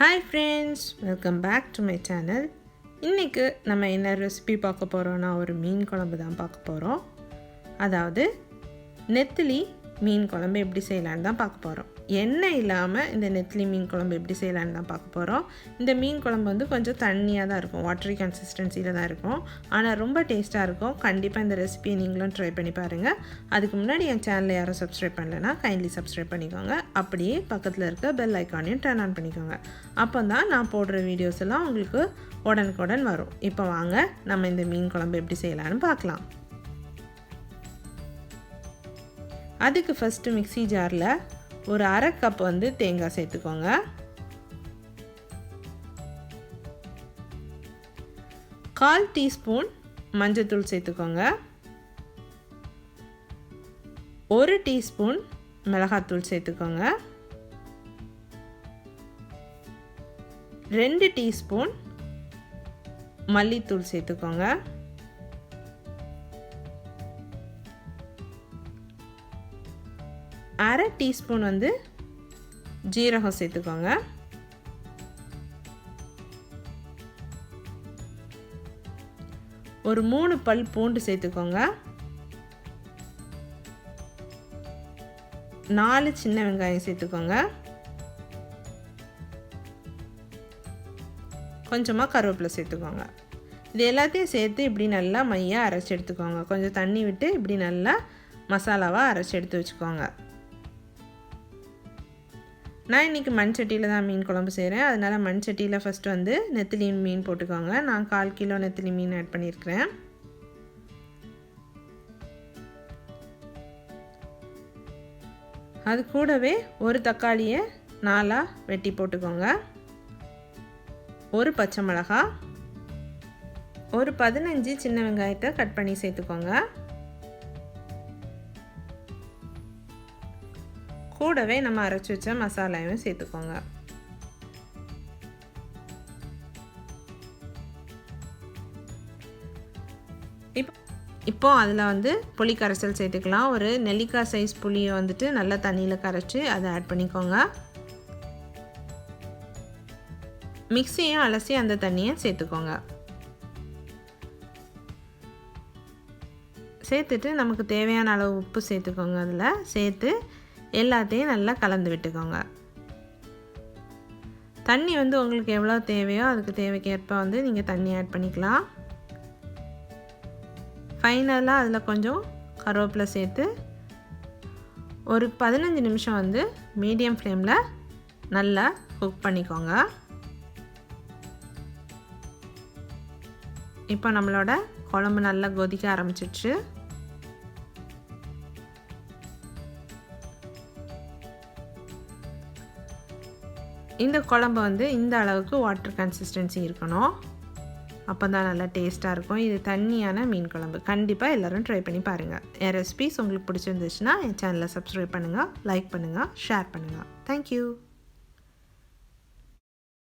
Hi friends, welcome back to my channel. இன்னைக்கு நம்ம என்ன ரெசிபி பார்க்க போறோம்னா ஒரு மீன் குழம்பு தான் பார்க்க போறோம். அதாவது நெத்திலி மீன் குழம்பு எப்படி செய்யலாம்னு தான் பார்க்க போறோம். எண்ணெய் இல்லாம இந்த நெத்திலி மீன் குழம்பு எப்படி செய்யலாம்னு தான் பார்க்க போறோம். இந்த மீன் குழம்பு வந்து கொஞ்சம் தண்ணியா தான் இருக்கும். வாட்டரி கன்சிஸ்டன்சில தான் இருக்கும். ஆனா ரொம்ப டேஸ்டா இருக்கும். கண்டிப்பா இந்த ரெசிபியை நீங்களும் ட்ரை பண்ணி பாருங்க. அதுக்கு முன்னாடி என் சேனலை யாரும் சப்ஸ்கிரைப் பண்ணலனா kindly சப்ஸ்கிரைப் பண்ணிக்கோங்க. அப்படியே பக்கத்துல இருக்க பெல் ஐகானையும் டர்ன் ஆன் பண்ணிக்கோங்க. அப்பதான் நான் போடுற வீடியோஸ் எல்லாம் உங்களுக்கு உடனுக்குடன் வரும். இப்போ வாங்க நம்ம இந்த மீன் குழம்பு எப்படி செய்யலாம்னு பார்க்கலாம். அதுக்கு ஃபர்ஸ்ட் மிக்ஸி ஜார்ல ஒரு அரை கப் வந்து தேங்காய் சேர்த்துக்கோங்க. கால் டீஸ்பூன் மஞ்சள்தூள் சேர்த்துக்கோங்க. 1 டீஸ்பூன் மிளகாத்தூள் சேர்த்துக்கோங்க. 2 டீஸ்பூன் மல்லித்தூள் சேர்த்துக்கோங்க. அரை டீஸ்பூன் வந்து ஜீரகம் சேர்த்துக்கோங்க. ஒரு 3 பல் பூண்டு சேர்த்துக்கோங்க. 4 சின்ன வெங்காயம் சேர்த்துக்கோங்க. கொஞ்சமாக கருவேப்பிலை சேர்த்துக்கோங்க. இது எல்லாத்தையும் சேர்த்து இப்படி நல்லா மையாக அரைச்சி எடுத்துக்கோங்க. கொஞ்சம் தண்ணி விட்டு இப்படி நல்லா மசாலாவாக அரைச்சி எடுத்து வச்சுக்கோங்க. நான் இன்றைக்கி மண் சட்டியில் தான் மீன் குழம்பு செய்கிறேன். அதனால் மண் சட்டியில் ஃபஸ்ட்டு வந்து நெத்திலி மீன் போட்டுக்கோங்க. நான் 1/4 கிலோ நெத்திலி மீன் ஆட் பண்ணியிருக்கிறேன். அது கூடவே ஒரு தக்காளியை 4 வெட்டி போட்டுக்கோங்க. ஒரு பச்சை மிளகாய், ஒரு 15 சின்ன வெங்காயத்தை கட் பண்ணி சேர்த்துக்கோங்க. கூடவே நம்ம அரைச்சி வச்ச மசாலாவையும் சேர்த்துக்கோங்க. இப்போ அதில் வந்து புளி கரைசல் சேர்த்துக்கலாம். ஒரு நெல்லிக்காய் சைஸ் புளியை வந்துட்டு நல்லா தண்ணியில் கரைச்சி அதை ஆட் பண்ணிக்கோங்க. மிக்ஸியும் அலசி அந்த தண்ணியை சேர்த்துக்கோங்க. சேர்த்துட்டு நமக்கு தேவையான அளவு உப்பு சேர்த்துக்கோங்க. அதில் சேர்த்து எல்லாத்தையும் நல்லா கலந்து விட்டுக்கோங்க. தண்ணி வந்து உங்களுக்கு எவ்வளோ தேவையோ அதுக்கு தேவைக்கேற்ப வந்து நீங்கள் தண்ணி ஆட் பண்ணிக்கலாம். ஃபைனலாக அதில் கொஞ்சம் கருவேப்பிலை சேர்த்து ஒரு 15 நிமிஷம் வந்து மீடியம் ஃப்ளேமில் நல்லா குக் பண்ணிக்கோங்க. இப்போ நம்மளோட குழம்பு நல்லா கொதிக்க ஆரம்பிச்சிடுச்சு. இந்த குழம்பு வந்து இந்த அளவுக்கு வாட்டர் கன்சிஸ்டன்சி இருக்கணும். அப்போ தான் நல்லா டேஸ்ட்டாக இருக்கும். இது தண்ணியான மீன் குழம்பு. கண்டிப்பாக எல்லோரும் ட்ரை பண்ணி பாருங்கள். என் ரெசிபிஸ் உங்களுக்கு பிடிச்சிருந்துச்சுன்னா என் சேனலை சப்ஸ்கிரைப் பண்ணுங்கள், லைக் பண்ணுங்கள், ஷேர் பண்ணுங்கள். தேங்க்யூ.